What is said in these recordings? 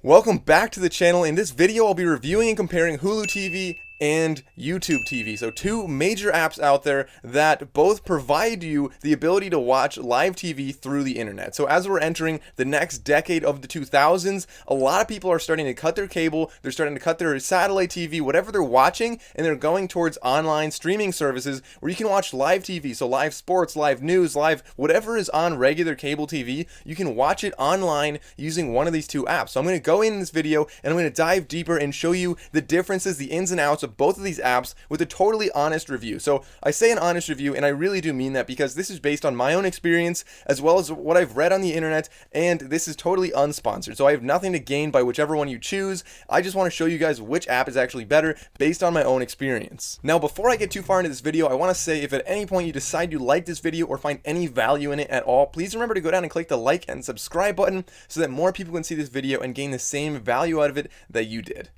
Welcome back to the channel. In this video, I'll be reviewing and comparing Hulu TV and YouTube TV. So two major apps out there that both provide you the ability to watch live TV through the internet. So as we're entering the next decade of the 2000s, a lot of people are starting to cut their cable, they're starting to cut their satellite TV, whatever they're watching, and they're going towards online streaming services where you can watch live TV. So live sports, live news, live whatever is on regular cable TV, you can watch it online using one of these two apps. So I'm going to go in this video and I'm going to dive deeper and show you the differences, the ins and outs of both of these apps with a totally honest review. So I say an honest review, and I really do mean that because this is based on my own experience as well as what I've read on the internet, and this is totally unsponsored. So I have nothing to gain by whichever one you choose. I just want to show you guys which app is actually better based on my own experience. Now, before I get too far into this video, I want to say if at any point you decide you like this video or find any value in it at all, please remember to go down and click the like and subscribe button so that more people can see this video and gain the same value out of it that you did.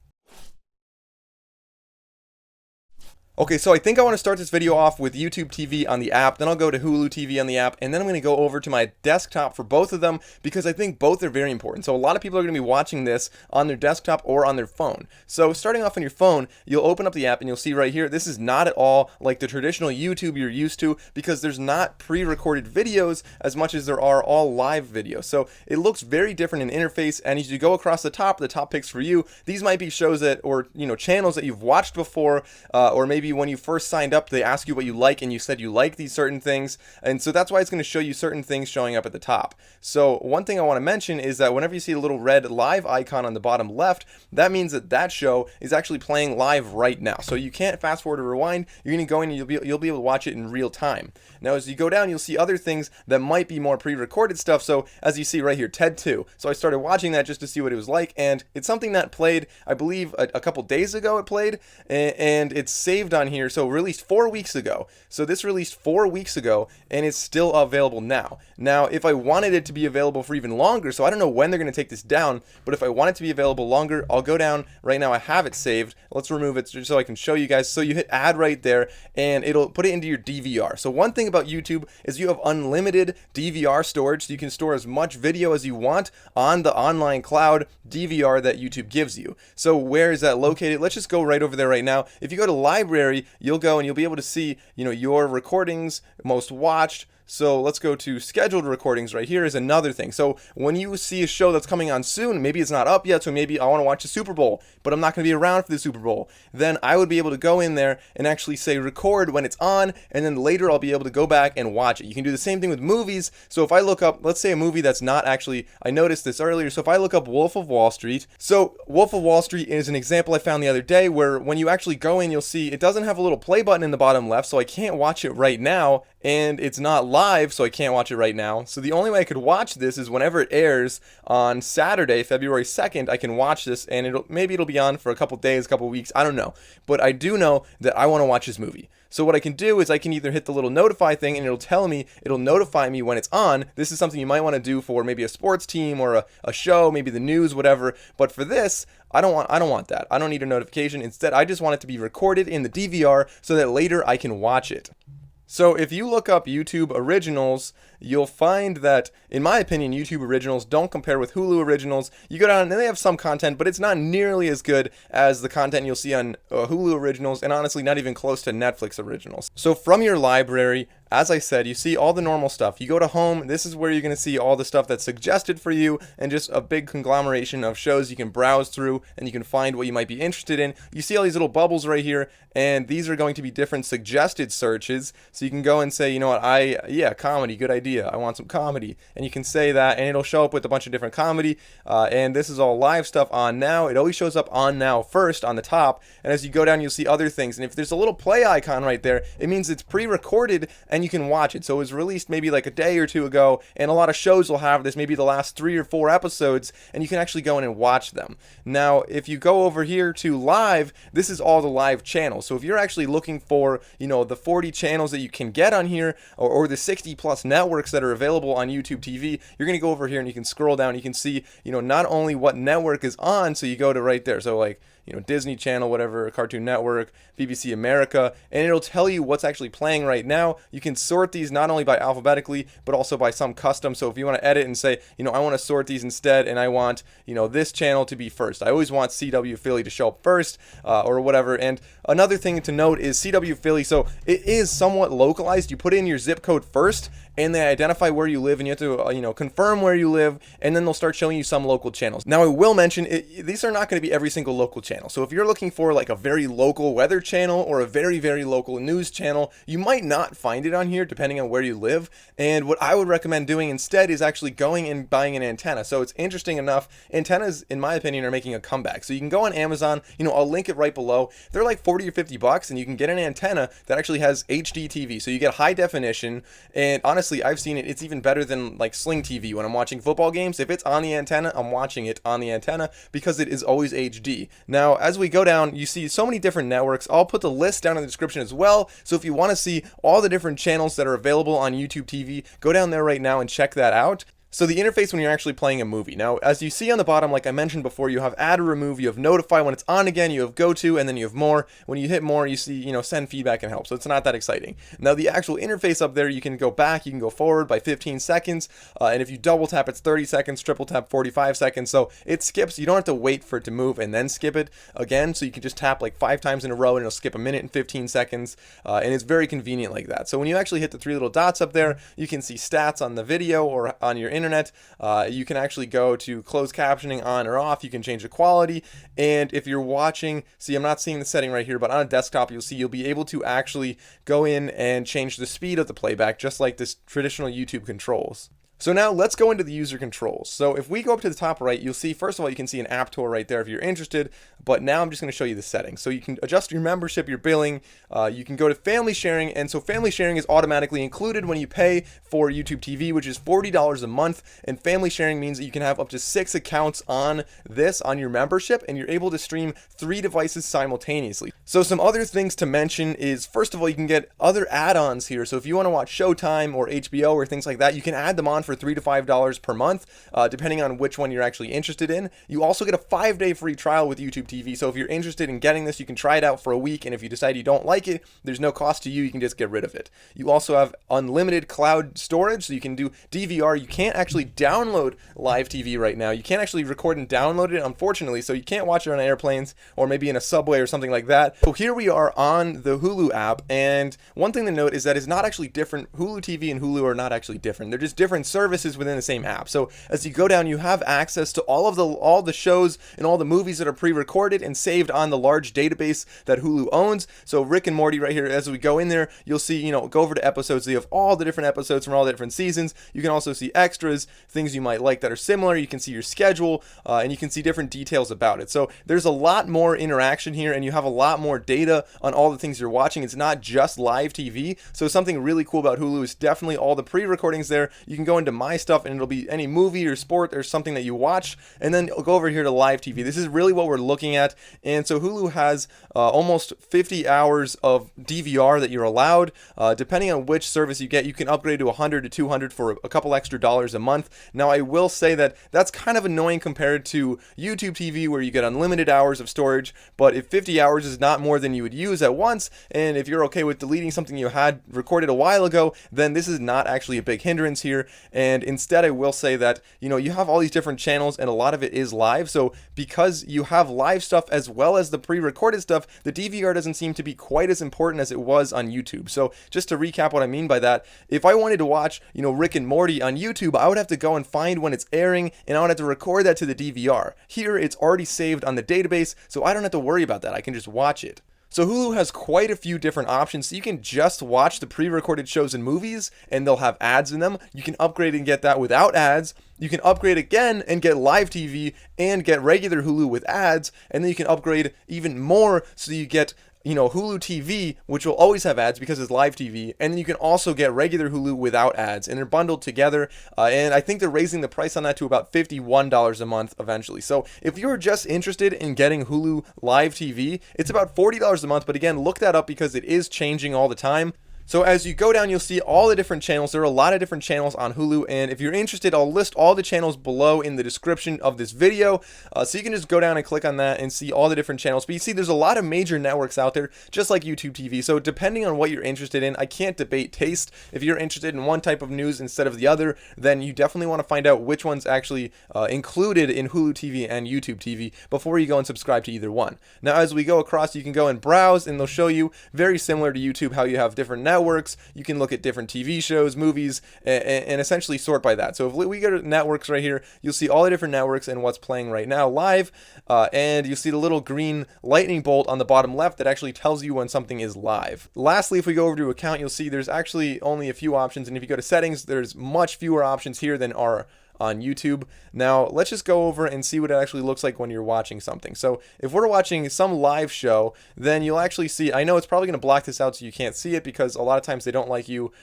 Okay, so I think I want to start this video off with YouTube TV on the app, then I'll go to Hulu TV on the app, and then I'm going to go over to my desktop for both of them because I think both are very important. So a lot of people are going to be watching this on their desktop or on their phone. So starting off on your phone, you'll open up the app and you'll see right here, this is not at all like the traditional YouTube you're used to because there's not pre-recorded videos as much as there are all live videos. So it looks very different in interface, and as you go across the top picks for you, these might be shows that, or channels that you've watched before, or maybe when you first signed up they ask you what you like and you said you like these certain things, and so that's why it's going to show you certain things showing up at the top. So one thing I want to mention is that whenever you see a little red live icon on the bottom left, that means that that show is actually playing live right now. So you can't fast forward or rewind. You're going to go in and you'll be able to watch it in real time. Now as you go down, you'll see other things that might be more pre-recorded stuff. So as you see right here, TED 2. So I started watching that just to see what it was like, and it's something that played, I believe a couple days ago it played, and it's saved on here. So released 4 weeks ago. So this released 4 weeks ago and it's still available now. Now if I wanted it to be available for even longer, so I don't know when they're going to take this down, but if I want it to be available longer, I'll go down right now. I have it saved. Let's remove it just so I can show you guys. So you hit add right there and it'll put it into your DVR. So one thing about YouTube is you have unlimited DVR storage, so you can store as much video as you want on the online cloud DVR that YouTube gives you. So where is that located? Let's just go right over there right now. If you go to library, you'll go and you'll be able to see, your recordings, most watched. So let's go to scheduled recordings. Right here is another thing. So when you see a show that's coming on soon, maybe it's not up yet, so maybe I want to watch the Super Bowl, but I'm not going to be around for the Super Bowl, then I would be able to go in there and actually say record when it's on, and then later I'll be able to go back and watch it. You can do the same thing with movies. So if I look up, let's say a movie that's not actually, I noticed this earlier, so if I look up Wolf of Wall Street, so Wolf of Wall Street is an example I found the other day where when you actually go in, you'll see it doesn't have a little play button in the bottom left, so I can't watch it right now, and it's not live, so I can't watch it right now. So the only way I could watch this is whenever it airs on Saturday, February 2nd, I can watch this, and maybe it'll be on for a couple days, a couple weeks, I don't know. But I do know that I want to watch this movie. So what I can do is I can either hit the little notify thing and it'll notify me when it's on. This is something you might want to do for maybe a sports team or a show, maybe the news, whatever. But for this, I don't want that. I don't need a notification. Instead, I just want it to be recorded in the DVR so that later I can watch it. So if you look up YouTube originals, you'll find that, in my opinion, YouTube originals don't compare with Hulu originals. You go down and they have some content, but it's not nearly as good as the content you'll see on Hulu originals, and honestly not even close to Netflix originals. So from your library, as I said, you see all the normal stuff. You go to home, this is where you're going to see all the stuff that's suggested for you, and just a big conglomeration of shows you can browse through and you can find what you might be interested in. You see all these little bubbles right here, and these are going to be different suggested searches. So you can go and say, you know what, yeah, comedy, good idea. I want some comedy. And you can say that and it'll show up with a bunch of different comedy. And this is all live stuff on now. It always shows up on now first on the top. And as you go down, you'll see other things. And if there's a little play icon right there, it means it's pre-recorded and you can watch it. So it was released maybe like a day or two ago. And a lot of shows will have this, maybe the last 3 or 4 episodes, and you can actually go in and watch them. Now, if you go over here to live, this is all the live channels. So if you're actually looking for, the 40 channels that you can get on here, or the 60 plus networks that are available on YouTube TV, you're going to go over here and you can scroll down. You can see, not only what network is on, so you go to right there. So like, Disney Channel, whatever, Cartoon Network, BBC America, and it'll tell you what's actually playing right now. You can sort these not only by alphabetically, but also by some custom. So if you want to edit and say, I want to sort these instead, and I want, this channel to be first. I always want CW Philly to show up first, or whatever. And another thing to note is CW Philly, so it is somewhat localized. You put in your zip code first, and they identify where you live, and you have to, confirm where you live, and then they'll start showing you some local channels. Now, I will mention, these are not going to be every single local channel. So if you're looking for like a very local weather channel or a very, very local news channel, you might not find it on here depending on where you live. And what I would recommend doing instead is actually going and buying an antenna. So it's interesting enough, antennas, in my opinion, are making a comeback. So you can go on Amazon, I'll link it right below. They're like 40 or 50 bucks, and you can get an antenna that actually has HGTV. So you get high definition, and honestly, I've seen it. It's even better than like Sling TV when I'm watching football games. If it's on the antenna, I'm watching it on the antenna because it is always HD. Now, as we go down, you see so many different networks. I'll put the list down in the description as well. So if you want to see all the different channels that are available on YouTube TV, go down there right now and check that out. So the interface when you're actually playing a movie. Now, as you see on the bottom, like I mentioned before, you have add or remove, you have notify when it's on again, you have go to, and then you have more. When you hit more, you see, send feedback and help. So it's not that exciting. Now, the actual interface up there, you can go back, you can go forward by 15 seconds. And if you double tap, it's 30 seconds, triple tap, 45 seconds. So it skips. You don't have to wait for it to move and then skip it again. So you can just tap like 5 times in a row and it'll skip 1 minute and 15 seconds. And it's very convenient like that. So when you actually hit the 3 little dots up there, you can see stats on the video or on your internet. You can actually go to closed captioning on or off. You can change the quality. And if you're watching, see, I'm not seeing the setting right here, but on a desktop, you'll be able to actually go in and change the speed of the playback, just like this traditional YouTube controls. So now let's go into the user controls. So if we go up to the top right, you'll see, first of all, you can see an app tool right there if you're interested, but now I'm just going to show you the settings. So you can adjust your membership, your billing, you can go to family sharing, and so family sharing is automatically included when you pay for YouTube TV, which is $40 a month, and family sharing means that you can have up to 6 accounts on your membership, and you're able to stream 3 devices simultaneously. So some other things to mention is, first of all, you can get other add-ons here. So if you want to watch Showtime or HBO or things like that, you can add them on for $3 to $5 per month, depending on which one you're actually interested in. You also get a 5-day free trial with YouTube TV. So if you're interested in getting this, you can try it out for a week. And if you decide you don't like it, there's no cost to you. You can just get rid of it. You also have unlimited cloud storage. So you can do DVR. You can't actually download live TV right now. You can't actually record and download it, unfortunately. So you can't watch it on airplanes or maybe in a subway or something like that. So here we are on the Hulu app. And one thing to note is that it's not actually different. Hulu TV and Hulu are not actually different. They're just different services within the same app. So as you go down, you have access to all the shows and all the movies that are pre-recorded and saved on the large database that Hulu owns. So Rick and Morty right here, as we go in there, you'll see, go over to episodes. So you have all the different episodes from all the different seasons. You can also see extras, things you might like that are similar. You can see your schedule, and you can see different details about it. So there's a lot more interaction here, and you have a lot more data on all the things you're watching. It's not just live TV. So something really cool about Hulu is definitely all the pre-recordings there. You can go into My Stuff, and it'll be any movie or sport or something that you watch, and then go over here to live TV. This is really what we're looking at. And so Hulu has almost 50 hours of DVR that you're allowed. Depending on which service you get, you can upgrade to 100 to 200 for a couple extra dollars a month. Now, I will say that that's kind of annoying compared to YouTube TV, where you get unlimited hours of storage. But if 50 hours is not more than you would use at once, and if you're okay with deleting something you had recorded a while ago, then this is not actually a big hindrance here. And instead, I will say that, you have all these different channels, and a lot of it is live. So because you have live stuff as well as the pre-recorded stuff, the DVR doesn't seem to be quite as important as it was on YouTube. So just to recap what I mean by that, if I wanted to watch, Rick and Morty on YouTube, I would have to go and find when it's airing, and I would have to record that to the DVR. Here, it's already saved on the database, so I don't have to worry about that. I can just watch it. So Hulu has quite a few different options. So you can just watch the pre-recorded shows and movies, and they'll have ads in them. You can upgrade and get that without ads. You can upgrade again and get live TV and get regular Hulu with ads. And then you can upgrade even more, so you get Hulu TV, which will always have ads because it's live TV, and then you can also get regular Hulu without ads, and they're bundled together, and I think they're raising the price on that to about $51 a month eventually. So if you're just interested in getting Hulu live TV, it's about $40 a month, but again, look that up because it is changing all the time. So as you go down, you'll see all the different channels. There are a lot of different channels on Hulu, and if you're interested, I'll list all the channels below in the description of this video, so you can just go down and click on that and see all the different channels. But you see, there's a lot of major networks out there, just like YouTube TV. So depending on what you're interested in, I can't debate taste. If you're interested in one type of news instead of the other, then you definitely want to find out which one's actually included in Hulu TV and YouTube TV before you go and subscribe to either one. Now, as we go across, you can go and browse, and they'll show you, very similar to YouTube, how you have different networks. You can look at different TV shows, movies, and essentially sort by that. So if we go to networks right here, you'll see all the different networks and what's playing right now live, and you see the little green lightning bolt on the bottom left that actually tells you when something is live. Lastly, if we go over to account, you'll see there's actually only a few options, and if you go to settings, there's much fewer options here than are on YouTube. Now let's just go over and see what it actually looks like when you're watching something. So if we're watching some live show, then you'll actually see, I know it's probably going to block this out so you can't see it, because a lot of times they don't like you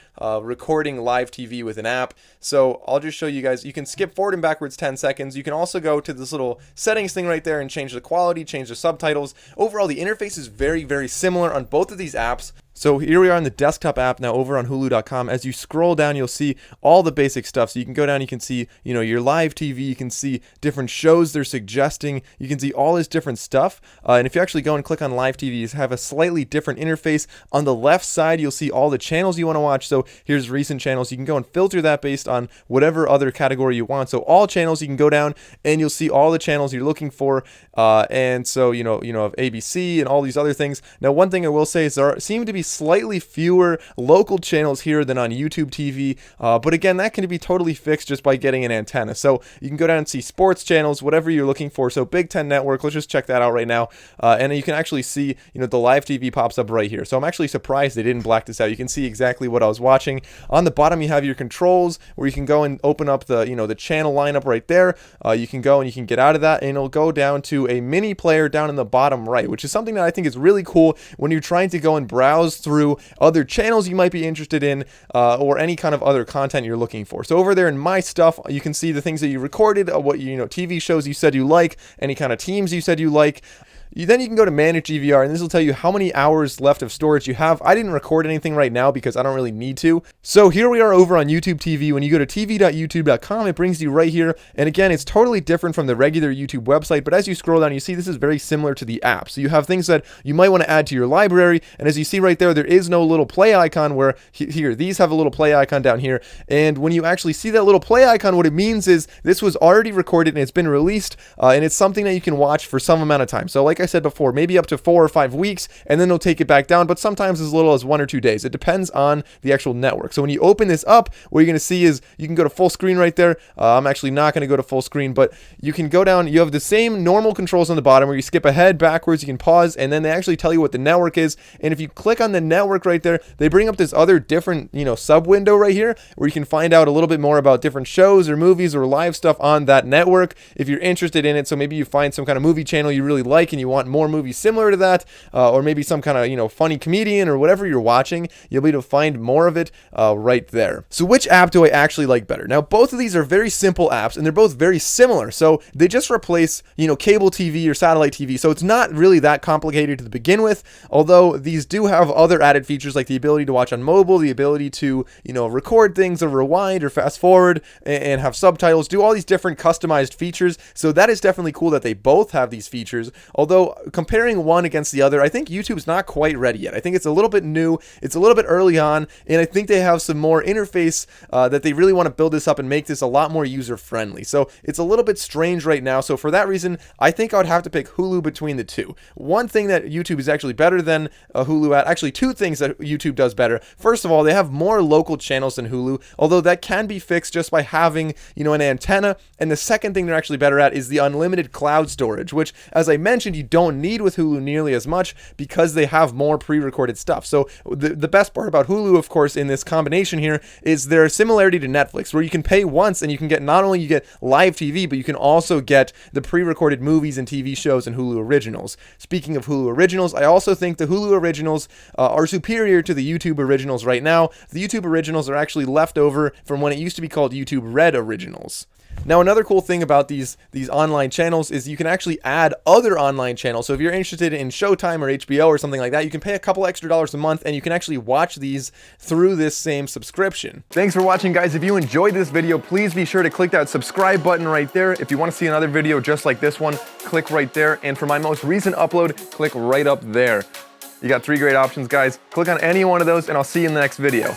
recording live TV with an app. So I'll just show you guys. You can skip forward and backwards 10 seconds. You can also go to this little settings thing right there and change the quality, change the subtitles. Overall, the interface is very, very similar on both of these apps. So here we are in the desktop app now over on hulu.com. As you scroll down, you'll see all the basic stuff. So you can go down, you can see, your live TV, you can see different shows they're suggesting, you can see all this different stuff. And if you actually go and click on live TV, you have a slightly different interface. On the left side, you'll see all the channels you want to watch. So here's recent channels. You can go and filter that based on whatever other category you want. So all channels, you can go down and you'll see all the channels you're looking for. And so, of ABC and all these other things. Now, one thing I will say is there seem to be slightly fewer local channels here than on YouTube TV, but again, that can be totally fixed just by getting an antenna. So you can go down and see sports channels, whatever you're looking for. So Big Ten Network, let's just check that out right now, and you can actually see the live TV pops up right here. So I'm actually surprised they didn't black this out. You can see exactly what I was watching. On the bottom, you have your controls where you can go and open up the the channel lineup right there. You can go and you can get out of that, and it'll go down to a mini player down in the bottom right, which is something that I think is really cool when you're trying to go and browse through other channels you might be interested in, or any kind of other content you're looking for. So over there in My Stuff, you can see the things that you recorded, what TV shows you said you like, any kind of teams you said you like. Then you can go to Manage DVR, and this will tell you how many hours left of storage you have. I didn't record anything right now because I don't really need to. So here we are over on YouTube TV. When you go to tv.youtube.com, it brings you right here. And again, it's totally different from the regular YouTube website, but as you scroll down, you see this is very similar to the app. So you have things that you might want to add to your library, and as you see right there, there is no little play icon where here, these have a little play icon down here. And when you actually see that little play icon, what it means is this was already recorded and it's been released, and it's something that you can watch for some amount of time. So like I said before, maybe up to 4 or 5 weeks, and then they'll take it back down, but sometimes as little as 1 or 2 days. It depends on the actual network. So when you open this up, what you're going to see is you can go to full screen right there. I'm actually not going to go to full screen, but you can go down. You have the same normal controls on the bottom where you skip ahead, backwards, you can pause, and then they actually tell you what the network is. And if you click on the network right there, they bring up this other different, sub window right here where you can find out a little bit more about different shows or movies or live stuff on that network if you're interested in it. So maybe you find some kind of movie channel you really like and you want more movies similar to that, or maybe some kind of funny comedian or whatever you're watching, you'll be able to find more of it right there. So which app do I actually like better? Now, both of these are very simple apps and they're both very similar. So they just replace cable TV or satellite TV. So it's not really that complicated to begin with, although these do have other added features like the ability to watch on mobile, the ability to record things or rewind or fast forward and have subtitles, do all these different customized features. So that is definitely cool that they both have these features, although comparing one against the other, I think YouTube's not quite ready yet. I think it's a little bit new, it's a little bit early on, and I think they have some more interface that they really want to build this up and make this a lot more user friendly. So it's a little bit strange right now. So for that reason, I think I would have to pick Hulu between the two. One thing that YouTube is actually better than Hulu at, actually two things that YouTube does better. First of all, they have more local channels than Hulu, although that can be fixed just by having an antenna. And the second thing they're actually better at is the unlimited cloud storage, which, as I mentioned, you don't need with Hulu nearly as much because they have more pre-recorded stuff. So the best part about Hulu, of course, in this combination here is their similarity to Netflix, where you can pay once and you can get, not only you get live TV, but you can also get the pre-recorded movies and TV shows and Hulu originals. Speaking of Hulu originals, I also think the Hulu originals are superior to the YouTube originals right now. The YouTube originals are actually left over from when it used to be called YouTube Red originals. Now, another cool thing about these online channels is you can actually add other online channel. So if you're interested in Showtime or HBO or something like that, you can pay a couple extra dollars a month and you can actually watch these through this same subscription. Thanks for watching, guys. If you enjoyed this video, please be sure to click that subscribe button right there. If you want to see another video just like this one, click right there. And for my most recent upload, click right up there. You got 3 great options, guys. Click on any one of those and I'll see you in the next video.